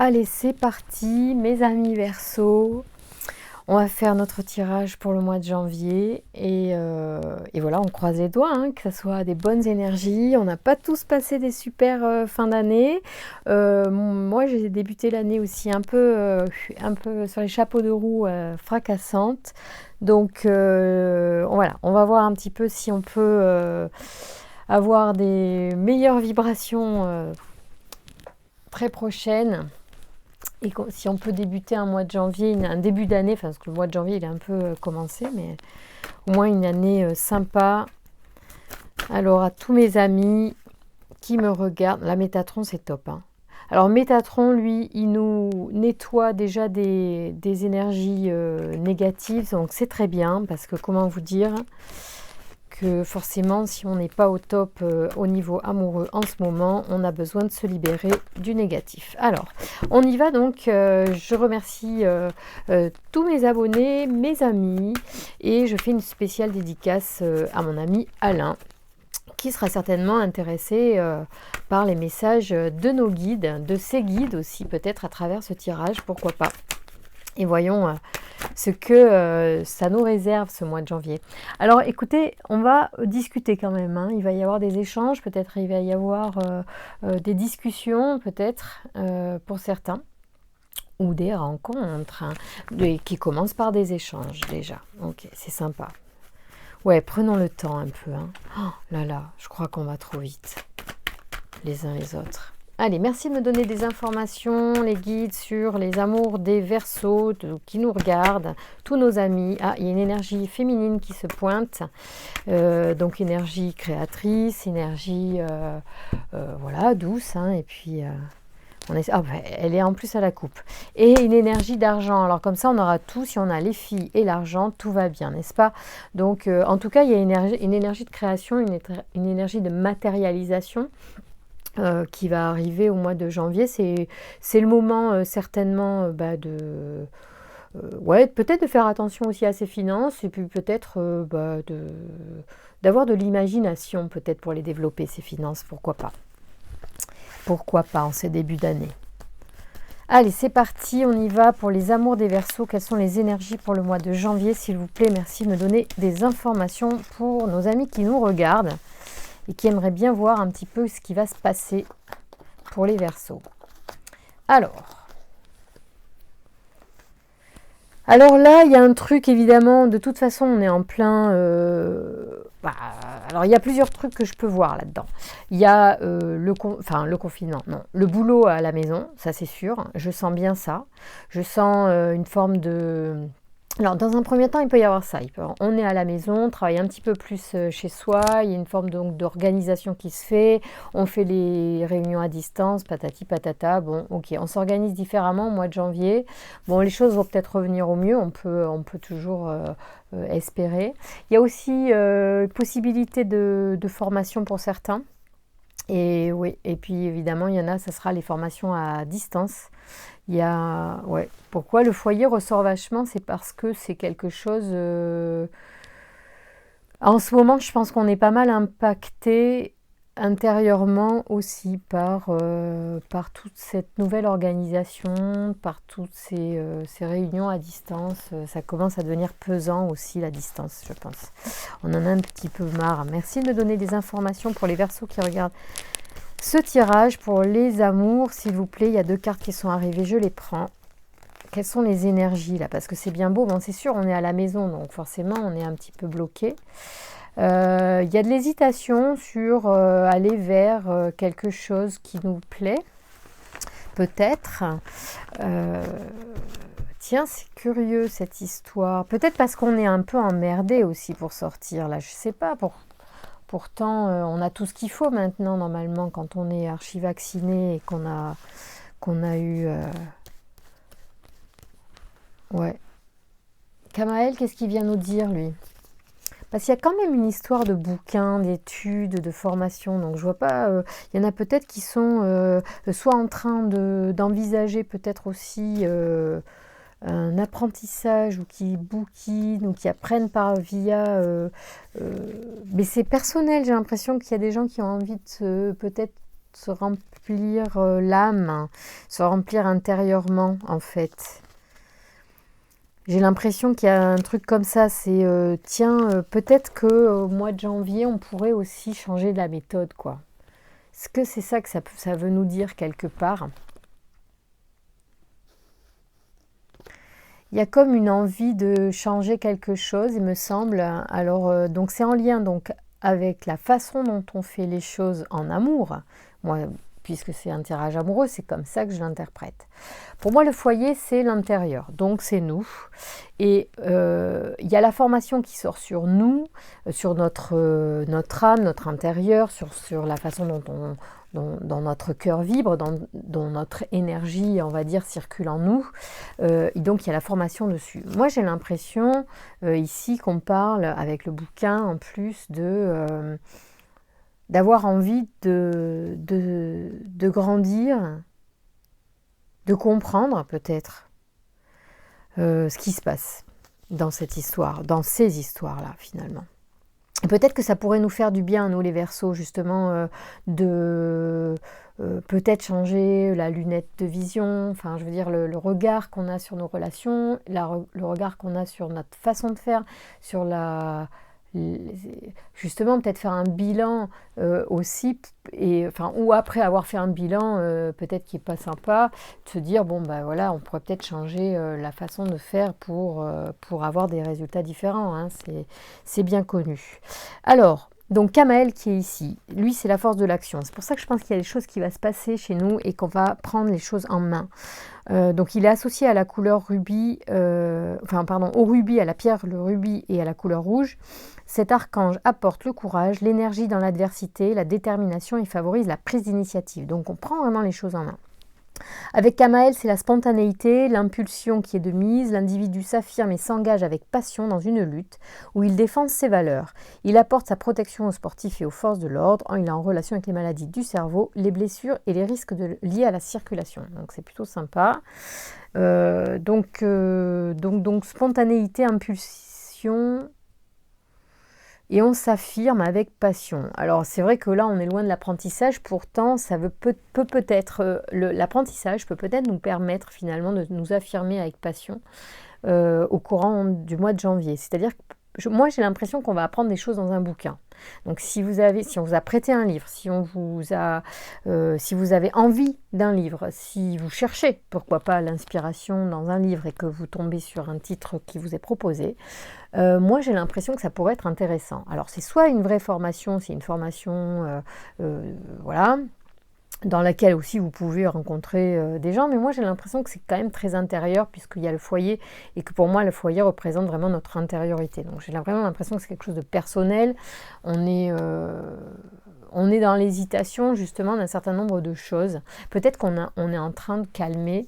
Allez, c'est parti, mes amis Verseau. On va faire notre tirage pour le mois de janvier. Et voilà, on croise les doigts, hein, que ce soit des bonnes énergies. On n'a pas tous passé des super fins d'année. Moi, j'ai débuté l'année aussi un peu sur les chapeaux de roue fracassantes. Donc voilà, on va voir un petit peu si on peut avoir des meilleures vibrations très prochaines. Et si on peut débuter un mois de janvier, un début d'année, parce que le mois de janvier il est un peu commencé, mais au moins une année sympa. Alors à tous mes amis qui me regardent, la Métatron c'est top, hein. Alors Métatron, lui, il nous nettoie déjà des énergies négatives, donc c'est très bien, parce que comment vous dire que forcément, si on n'est pas au top au niveau amoureux en ce moment, on a besoin de se libérer du négatif. Alors, on y va donc. Je remercie tous mes abonnés, mes amis, et je fais une spéciale dédicace à mon ami Alain, qui sera certainement intéressé par les messages de nos guides, de ses guides aussi, peut-être à travers ce tirage, pourquoi pas. Et voyons ce que ça nous réserve ce mois de janvier. Alors écoutez, on va discuter quand même, hein. Il va y avoir des échanges, peut-être il va y avoir des discussions, peut-être pour certains, ou des rencontres, hein, qui commencent par des échanges déjà. Ok, c'est sympa. Ouais, prenons le temps un peu, hein. Oh là là, je crois qu'on va trop vite, les uns les autres. Allez, merci de me donner des informations, les guides sur les amours des Verseaux qui nous regardent, tous nos amis. Ah, il y a une énergie féminine qui se pointe, donc énergie créatrice, énergie voilà, douce, hein, et puis elle est en plus à la coupe. Et une énergie d'argent, alors comme ça on aura tout, si on a les filles et l'argent, tout va bien, n'est-ce pas? Donc en tout cas, il y a une énergie de création, une énergie de matérialisation. Qui va arriver au mois de janvier. C'est le moment certainement ouais, peut-être de faire attention aussi à ses finances et puis peut-être d'avoir de l'imagination peut-être pour les développer, ses finances, pourquoi pas. Pourquoi pas en ces débuts d'année. Allez, c'est parti, on y va pour les amours des Verseaux. Quelles sont les énergies pour le mois de janvier, s'il vous plaît? Merci de me donner des informations pour nos amis qui nous regardent et qui aimeraient bien voir un petit peu ce qui va se passer pour les Verseaux. Alors là, il y a un truc, évidemment, de toute façon, on est en plein... alors, il y a plusieurs trucs que je peux voir là-dedans. Il y a le confinement, non, le boulot à la maison, ça c'est sûr, je sens bien ça. Je sens une forme de... Alors, dans un premier temps, il peut y avoir ça. On est à la maison, on travaille un petit peu plus chez soi. Il y a une forme donc d'organisation qui se fait. On fait les réunions à distance, patati patata. Bon, ok, on s'organise différemment au mois de janvier. Bon, les choses vont peut-être revenir au mieux. On peut toujours espérer. Il y a aussi possibilité de formation pour certains. Et oui, et puis évidemment, il y en a, ça sera les formations à distance. Il y a, ouais. Pourquoi le foyer ressort vachement? C'est parce que c'est quelque chose... En ce moment, je pense qu'on est pas mal impacté intérieurement aussi par toute cette nouvelle organisation, par toutes ces réunions à distance. Ça commence à devenir pesant aussi, la distance, je pense. On en a un petit peu marre. Merci de me donner des informations pour les Verseaux qui regardent ce tirage pour les amours, s'il vous plaît. Il y a 2 cartes qui sont arrivées, je les prends. Quelles sont les énergies là? Parce que c'est bien beau, bon, c'est sûr, on est à la maison, donc forcément on est un petit peu bloqué. Il y a de l'hésitation sur aller vers quelque chose qui nous plaît, peut-être. Tiens, c'est curieux cette histoire. Peut-être parce qu'on est un peu emmerdé aussi pour sortir là, je sais pas. Pourtant, on a tout ce qu'il faut maintenant, normalement, quand on est archi-vacciné et qu'on a eu... Ouais. Kamaël, qu'est-ce qu'il vient nous dire, lui? Parce qu'il y a quand même une histoire de bouquins, d'études, de formation. Donc, je vois pas... Il y en a peut-être qui sont soit en train d'envisager peut-être aussi... un apprentissage ou qui bouquinent ou qui apprennent mais c'est personnel, j'ai l'impression qu'il y a des gens qui ont envie de peut-être se remplir l'âme, se remplir intérieurement en fait. J'ai l'impression qu'il y a un truc comme ça, c'est tiens, peut-être qu'au mois de janvier, on pourrait aussi changer de la méthode, quoi. Est-ce que c'est ça que ça veut nous dire quelque part? Il y a comme une envie de changer quelque chose, il me semble. Alors, donc c'est en lien donc avec la façon dont on fait les choses en amour. Moi, puisque c'est un tirage amoureux, c'est comme ça que je l'interprète. Pour moi, le foyer, c'est l'intérieur, donc c'est nous. Et il y a la formation qui sort sur nous, sur notre âme, notre intérieur, sur la façon dont notre cœur vibre, dont notre énergie, on va dire, circule en nous. Et donc, il y a la formation dessus. Moi, j'ai l'impression, ici, qu'on parle, avec le bouquin, en plus, d'avoir envie de grandir, de comprendre, peut-être, ce qui se passe dans cette histoire, dans ces histoires-là, finalement. Et peut-être que ça pourrait nous faire du bien, nous les Verseaux, justement, de peut-être changer la lunette de vision, enfin, je veux dire, le regard qu'on a sur nos relations, le regard qu'on a sur notre façon de faire, sur justement, peut-être faire un bilan aussi, et, enfin, ou après avoir fait un bilan, peut-être qui n'est pas sympa, de se dire, bon, ben voilà, on pourrait peut-être changer la façon de faire pour avoir des résultats différents, hein, c'est bien connu. Alors, donc Kamael qui est ici, lui c'est la force de l'action. C'est pour ça que je pense qu'il y a des choses qui vont se passer chez nous et qu'on va prendre les choses en main. Donc il est associé à la couleur rubis, au rubis, à la pierre, le rubis et à la couleur rouge. Cet archange apporte le courage, l'énergie dans l'adversité, la détermination et favorise la prise d'initiative. Donc on prend vraiment les choses en main. Avec Kamael, c'est la spontanéité, l'impulsion qui est de mise, l'individu s'affirme et s'engage avec passion dans une lutte où il défend ses valeurs. Il apporte sa protection aux sportifs et aux forces de l'ordre, il est en relation avec les maladies du cerveau, les blessures et les risques liés à la circulation. Donc c'est plutôt sympa. Donc spontanéité, impulsion... Et on s'affirme avec passion. Alors c'est vrai que là on est loin de l'apprentissage, pourtant ça peut-être l'apprentissage peut peut-être nous permettre finalement de nous affirmer avec passion au courant du mois de janvier. C'est-à-dire que moi j'ai l'impression qu'on va apprendre des choses dans un bouquin. Donc si on vous a prêté un livre, si vous avez envie d'un livre, si vous cherchez, pourquoi pas, l'inspiration dans un livre et que vous tombez sur un titre qui vous est proposé, moi j'ai l'impression que ça pourrait être intéressant. Alors c'est soit une vraie formation, c'est une formation, voilà, dans laquelle aussi vous pouvez rencontrer des gens, mais moi j'ai l'impression que c'est quand même très intérieur puisqu'il y a le foyer et que pour moi le foyer représente vraiment notre intériorité. Donc j'ai vraiment l'impression que c'est quelque chose de personnel. On est dans l'hésitation justement d'un certain nombre de choses. Peut-être on est en train de calmer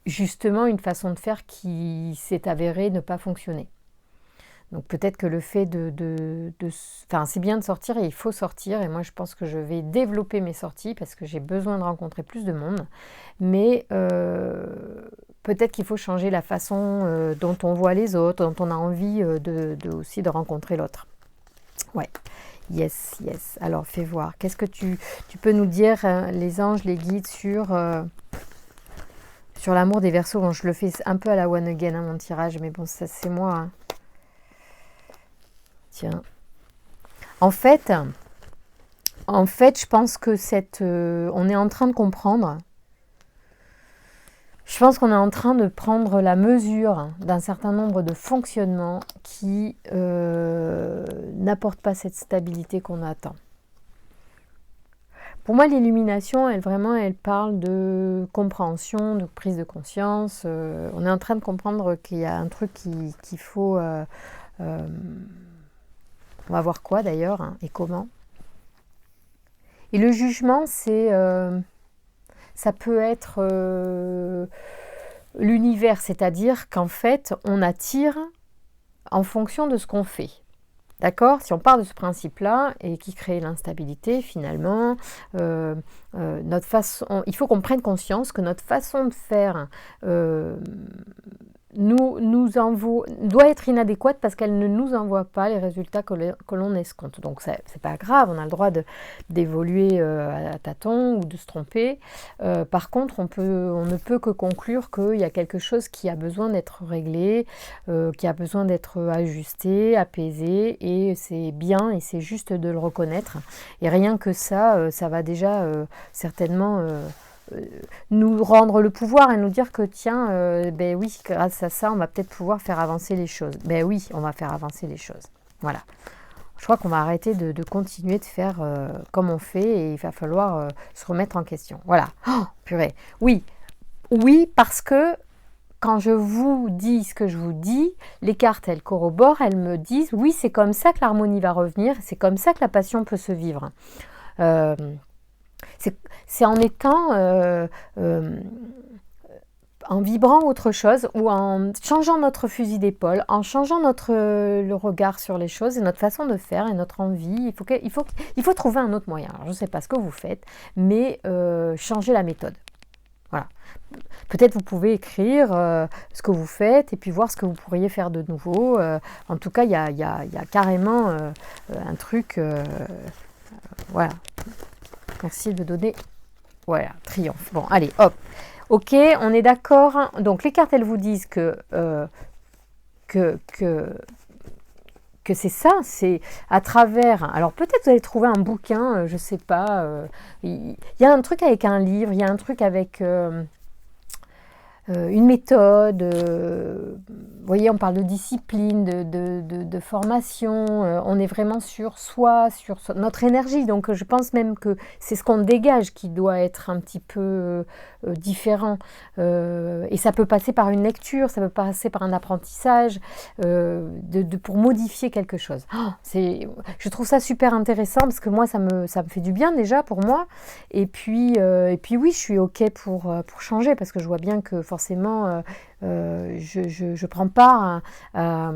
justement une façon de faire qui s'est avérée ne pas fonctionner. Donc peut-être que le fait enfin c'est bien de sortir et il faut sortir, et moi je pense que je vais développer mes sorties parce que j'ai besoin de rencontrer plus de monde, mais peut-être qu'il faut changer la façon dont on voit les autres, dont on a envie aussi de rencontrer l'autre. Ouais, yes. Alors fais voir, qu'est-ce que tu peux nous dire, les anges, les guides sur l'amour des Verseaux. Bon, je le fais un peu à la one again, mon tirage, mais bon, ça c'est moi, hein. Tiens. En fait, je pense que on est en train de comprendre. Je pense qu'on est en train de prendre la mesure d'un certain nombre de fonctionnements qui n'apportent pas cette stabilité qu'on attend. Pour moi, l'illumination, elle parle de compréhension, de prise de conscience. On est en train de comprendre qu'il y a un truc qu'il faut... on va voir quoi d'ailleurs, hein, et comment. Et le jugement, ça peut être l'univers, c'est-à-dire qu'en fait, on attire en fonction de ce qu'on fait. D'accord ? Si on part de ce principe-là et qui crée l'instabilité, finalement, il faut qu'on prenne conscience que notre façon de faire doit être inadéquate parce qu'elle ne nous envoie pas les résultats que l'on escompte. Donc c'est pas grave, on a le droit d'évoluer à tâtons ou de se tromper. Par contre, on ne peut que conclure qu'il y a quelque chose qui a besoin d'être réglé, qui a besoin d'être ajusté, apaisé, et c'est bien et c'est juste de le reconnaître. Et rien que ça, ça va déjà certainement nous rendre le pouvoir et nous dire que tiens, ben oui, grâce à ça, on va peut-être pouvoir faire avancer les choses. Ben oui, on va faire avancer les choses. Voilà. Je crois qu'on va arrêter de continuer de faire comme on fait et il va falloir se remettre en question. Voilà. Oh, purée. Oui. Oui, parce que quand je vous dis ce que je vous dis, les cartes, elles corroborent, elles me disent oui, c'est comme ça que l'harmonie va revenir, c'est comme ça que la passion peut se vivre. C'est en étant, en vibrant autre chose ou en changeant notre fusil d'épaule, en changeant le regard sur les choses et notre façon de faire et notre envie. Il faut trouver un autre moyen. Alors, je ne sais pas ce que vous faites, mais changer la méthode. Voilà. Peut-être vous pouvez écrire ce que vous faites et puis voir ce que vous pourriez faire de nouveau. En tout cas, il y a carrément un truc. Voilà. Merci de donner. Voilà, triomphe. Bon, allez, hop. Ok, on est d'accord. Donc, les cartes, elles vous disent que c'est ça, c'est à travers... Alors, peut-être vous allez trouver un bouquin, je ne sais pas. Il y a un truc avec un livre, il y a un truc avec... une méthode, vous voyez, on parle de discipline, de formation, on est vraiment sur soi, sur notre énergie, donc je pense même que c'est ce qu'on dégage qui doit être un petit peu différent, et ça peut passer par une lecture, ça peut passer par un apprentissage, pour modifier quelque chose. Je trouve ça super intéressant parce que moi ça me fait du bien déjà pour moi, et puis oui, je suis ok pour changer parce que je vois bien que forcément je prends part à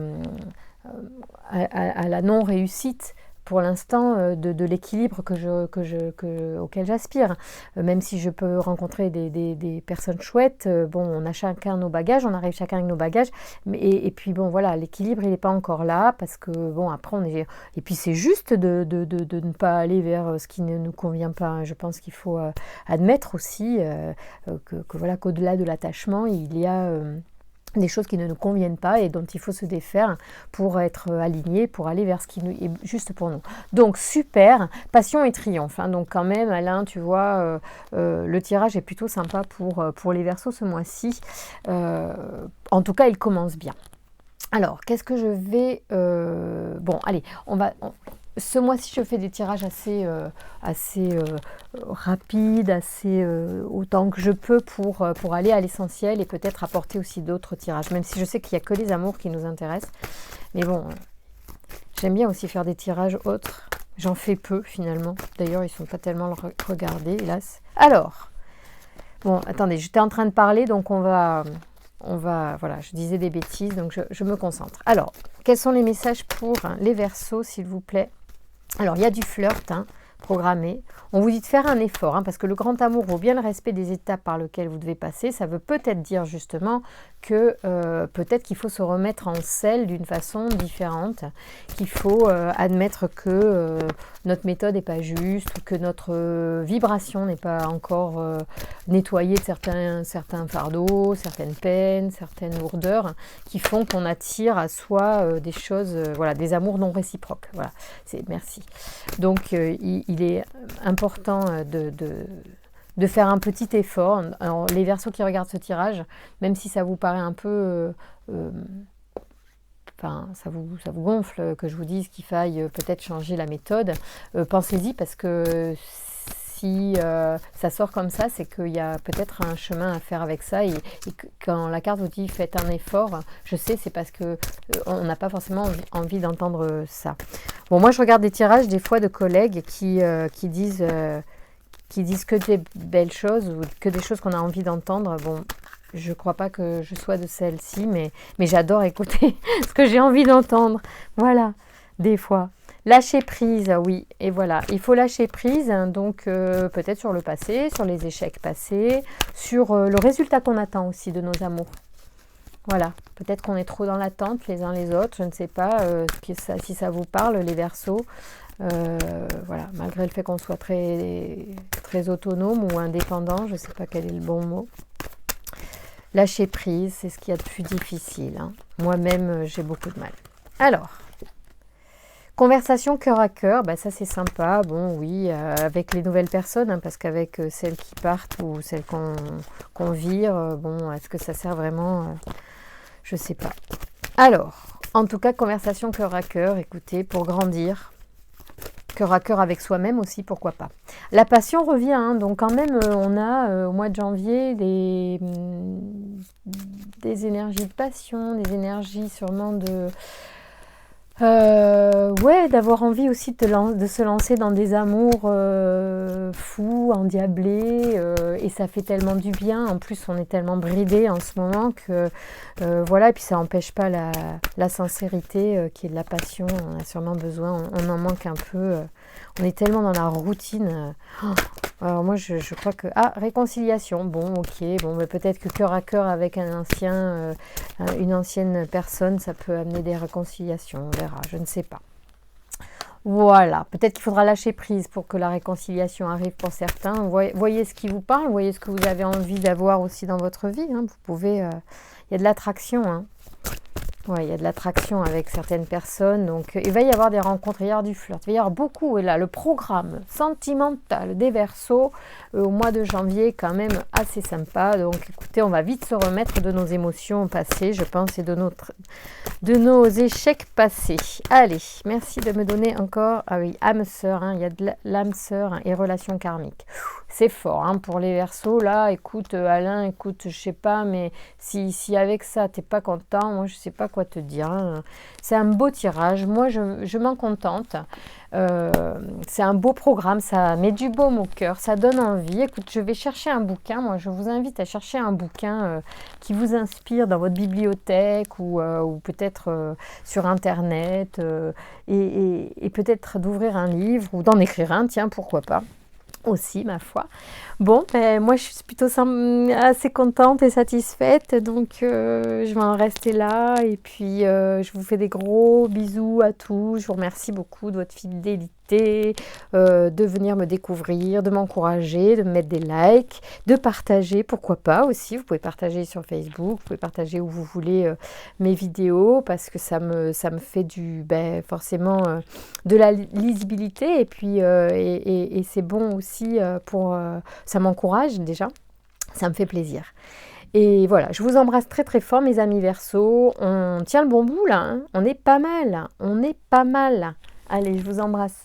la non-réussite pour l'instant de l'équilibre auquel j'aspire. Même si je peux rencontrer des personnes chouettes, bon, on a chacun nos bagages, on arrive chacun avec nos bagages, et puis bon, voilà, l'équilibre, il n'est pas encore là, parce que bon, après, et puis c'est juste de ne pas aller vers ce qui ne nous convient pas. Je pense qu'il faut admettre aussi voilà, qu'au-delà de l'attachement, il y a... des choses qui ne nous conviennent pas et dont il faut se défaire pour être aligné, pour aller vers ce qui est juste pour nous. Donc super, passion et triomphe. Hein. Donc quand même, Alain, tu vois, le tirage est plutôt sympa pour les Verseaux ce mois-ci. En tout cas, il commence bien. Alors, qu'est-ce que je vais... bon, allez, ce mois-ci, je fais des tirages assez rapides, autant que je peux pour aller à l'essentiel et peut-être apporter aussi d'autres tirages, même si je sais qu'il n'y a que les amours qui nous intéressent. Mais bon, j'aime bien aussi faire des tirages autres. J'en fais peu, finalement. D'ailleurs, ils ne sont pas tellement regardés, hélas. Alors, bon, attendez, j'étais en train de parler, donc on va, voilà, je disais des bêtises, donc je me concentre. Alors, quels sont les messages pour les Verseaux, s'il vous plaît? Alors, il y a du flirt, hein, programmé. On vous dit de faire un effort, hein, parce que le grand amour vaut bien le respect des étapes par lesquelles vous devez passer. Ça veut peut-être dire justement que peut-être qu'il faut se remettre en selle d'une façon différente, qu'il faut admettre que notre méthode n'est pas juste, que notre vibration n'est pas encore nettoyée de certains fardeaux, certaines peines, certaines lourdeurs, qui font qu'on attire à soi des choses, voilà, des amours non réciproques. Voilà, merci. Donc, il est important de faire un petit effort. Alors, les Verseaux qui regardent ce tirage, même si ça vous paraît un peu... enfin, ça vous gonfle que je vous dise qu'il faille peut-être changer la méthode, pensez-y, parce que si ça sort comme ça, c'est qu'il y a peut-être un chemin à faire avec ça, et quand la carte vous dit faites un effort, je sais, c'est parce que on n'a pas forcément envie d'entendre ça. Bon, moi je regarde des tirages des fois de collègues qui disent que des belles choses ou que des choses qu'on a envie d'entendre. Bon, je ne crois pas que je sois de celle-ci, mais j'adore écouter ce que j'ai envie d'entendre. Voilà, des fois. Lâcher prise, oui, et voilà, il faut lâcher prise, hein, donc peut-être sur le passé, sur les échecs passés, sur le résultat qu'on attend aussi de nos amours. Voilà, peut-être qu'on est trop dans l'attente les uns les autres, je ne sais pas si ça vous parle, les Verseaux. Voilà, malgré le fait qu'on soit très, très autonome ou indépendant, je ne sais pas quel est le bon mot. Lâcher prise, c'est ce qu'il y a de plus difficile. Hein. Moi-même, j'ai beaucoup de mal. Alors, conversation cœur à cœur, bah ça c'est sympa, bon oui, avec les nouvelles personnes, hein, parce qu'avec celles qui partent ou celles qu'on vire, bon, est-ce que ça sert vraiment je sais pas. Alors, en tout cas, conversation cœur à cœur, écoutez, pour grandir, cœur à cœur avec soi-même aussi, pourquoi pas. La passion revient, hein, donc quand même, on a au mois de janvier des énergies de passion, des énergies sûrement de... ouais, d'avoir envie aussi de se lancer dans des amours fous, endiablés, et ça fait tellement du bien. En plus, on est tellement bridé en ce moment que voilà, et puis ça n'empêche pas la sincérité qui est de la passion. On a sûrement besoin, on en manque un peu. On est tellement dans la routine. Alors moi, je crois que... Ah, réconciliation. Bon, ok. Bon, mais peut-être que cœur à cœur avec une ancienne personne, ça peut amener des réconciliations. On verra, je ne sais pas. Voilà. Peut-être qu'il faudra lâcher prise pour que la réconciliation arrive pour certains. Voyez ce qui vous parle. Voyez ce que vous avez envie d'avoir aussi dans votre vie. Hein. Vous pouvez... Il y a de l'attraction, hein. Ouais, il y a de l'attraction avec certaines personnes, donc il va y avoir des rencontres, il va y avoir du flirt, il va y avoir beaucoup, et là, le programme sentimental des Verseaux au mois de janvier, quand même assez sympa, donc écoutez, on va vite se remettre de nos émotions passées, je pense, et de nos échecs passés. Allez, merci de me donner encore, ah oui, âme sœur, hein, il y a de l'âme sœur hein, et relations karmiques. C'est fort hein, pour les Verseaux, là, écoute Alain, écoute, je sais pas, mais si avec ça, t'es pas content, moi je sais pas quoi te dire. Hein. C'est un beau tirage, moi je m'en contente. C'est un beau programme, ça met du baume au cœur, ça donne envie. Écoute, je vais chercher un bouquin, moi je vous invite à chercher un bouquin qui vous inspire dans votre bibliothèque ou peut-être sur internet et peut-être d'ouvrir un livre ou d'en écrire un, tiens, pourquoi pas. Aussi, ma foi. Bon, ben, moi, je suis plutôt assez contente et satisfaite, donc je vais en rester là. Et puis, je vous fais des gros bisous à tous. Je vous remercie beaucoup de votre fidélité, de venir me découvrir, de m'encourager, de me mettre des likes, de partager, pourquoi pas aussi. Vous pouvez partager sur Facebook, vous pouvez partager où vous voulez mes vidéos, parce que ça me fait forcément de la lisibilité. Et puis, et c'est bon aussi ça m'encourage déjà, ça me fait plaisir. Et voilà, je vous embrasse très très fort mes amis Verseaux, on tient le bon bout là, hein. On est pas mal. Allez, je vous embrasse.